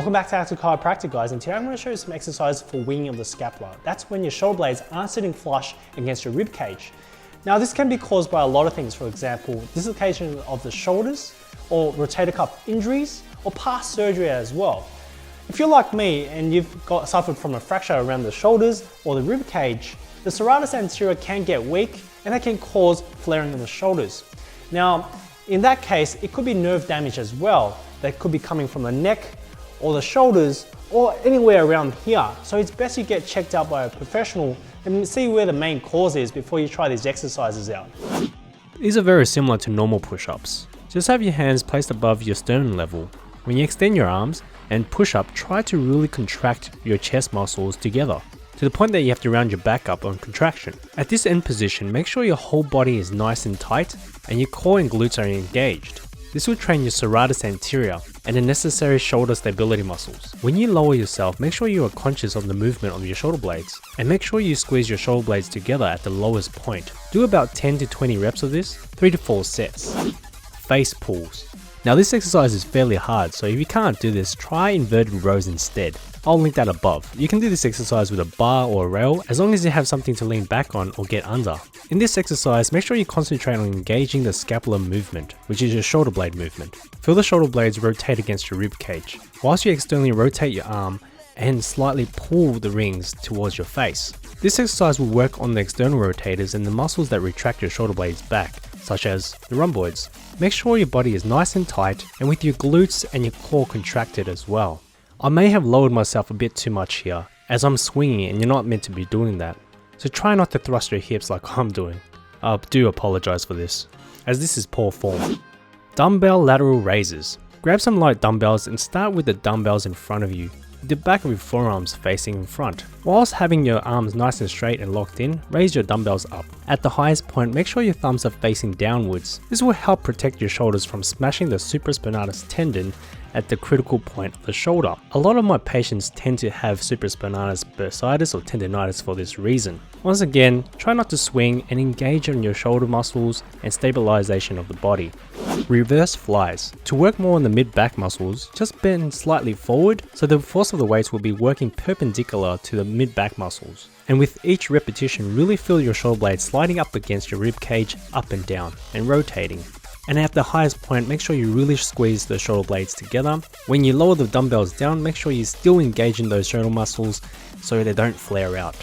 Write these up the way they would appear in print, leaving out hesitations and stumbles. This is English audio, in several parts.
Welcome back to ACTIV Chiropractic, guys, and today I'm going to show you some exercises for winging of the scapula. That's when your shoulder blades aren't sitting flush against your rib cage. Now this can be caused by a lot of things, for example, dislocation of the shoulders, or rotator cuff injuries, or past surgery as well. If you're like me and you've suffered from a fracture around the shoulders or the rib cage, the serratus anterior can get weak and that can cause flaring of the shoulders. Now, in that case, it could be nerve damage as well. That could be coming from the neck or the shoulders or anywhere around here. So it's best you get checked out by a professional and see where the main cause is before you try these exercises out. These are very similar to normal push-ups. Just have your hands placed above your sternum level. When you extend your arms and push up, try to really contract your chest muscles together, to the point that you have to round your back up on contraction. At this end position, make sure your whole body is nice and tight and your core and glutes are engaged. This will train your serratus anterior and the necessary shoulder stability muscles. When you lower yourself, make sure you are conscious of the movement of your shoulder blades and make sure you squeeze your shoulder blades together at the lowest point. Do about 10 to 20 reps of this, 3 to 4 sets. Face pulls. Now this exercise is fairly hard, so if you can't do this, try inverted rows instead. I'll link that above. You can do this exercise with a bar or a rail as long as you have something to lean back on or get under. In this exercise, make sure you concentrate on engaging the scapular movement, which is your shoulder blade movement. Feel the shoulder blades rotate against your rib cage, whilst you externally rotate your arm and slightly pull the rings towards your face. This exercise will work on the external rotators and the muscles that retract your shoulder blades back, such as the rhomboids. Make sure your body is nice and tight and with your glutes and your core contracted as well. I may have lowered myself a bit too much here, as I'm swinging and you're not meant to be doing that. So try not to thrust your hips like I'm doing. I do apologize for this, as this is poor form. Dumbbell lateral raises. Grab some light dumbbells and start with the dumbbells in front of you, with the back of your forearms facing in front. Whilst having your arms nice and straight and locked in, raise your dumbbells up. At the highest point, make sure your thumbs are facing downwards. This will help protect your shoulders from smashing the supraspinatus tendon at the critical point of the shoulder. A lot of my patients tend to have supraspinatus bursitis or tendonitis for this reason. Once again, try not to swing and engage on your shoulder muscles and stabilization of the body. Reverse flies. To work more on the mid-back muscles, just bend slightly forward so the force of the weights will be working perpendicular to the mid-back muscles. And with each repetition, really feel your shoulder blades sliding up against your rib cage, up and down, and rotating. And at the highest point, make sure you really squeeze the shoulder blades together. When you lower the dumbbells down, make sure you're still engaging those shoulder muscles so they don't flare out.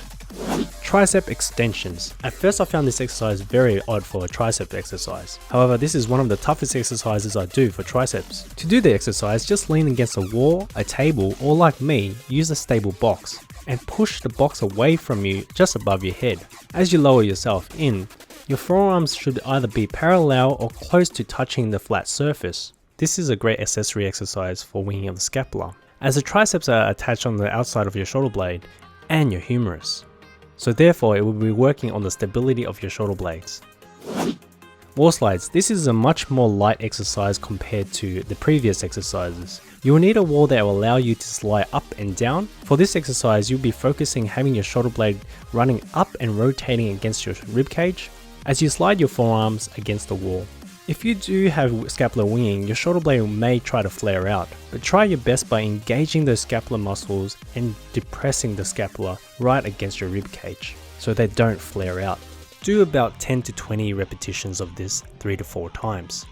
Tricep extensions. At first I found this exercise very odd for a tricep exercise. However, this is one of the toughest exercises I do for triceps. To do the exercise, just lean against a wall, a table, or like me, use a stable box and push the box away from you just above your head. As you lower yourself in, your forearms should either be parallel or close to touching the flat surface. This is a great accessory exercise for winging of the scapula, as the triceps are attached on the outside of your shoulder blade and your humerus. So therefore it will be working on the stability of your shoulder blades. Wall slides. This is a much more light exercise compared to the previous exercises. You will need a wall that will allow you to slide up and down. For this exercise, you'll be focusing having your shoulder blade running up and rotating against your rib cage as you slide your forearms against the wall. If you do have scapular winging, your shoulder blade may try to flare out, but try your best by engaging those scapular muscles and depressing the scapula right against your rib cage so they don't flare out. Do about 10 to 20 repetitions of this 3 to 4 times.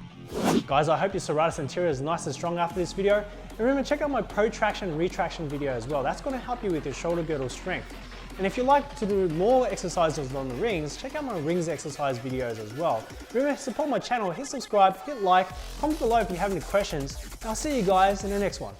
Guys, I hope your serratus anterior is nice and strong after this video. And remember, check out my protraction and retraction video as well. That's going to help you with your shoulder girdle strength. And if you'd like to do more exercises on the rings, check out my rings exercise videos as well. Remember, support my channel, hit subscribe, hit like, comment below if you have any questions, and I'll see you guys in the next one.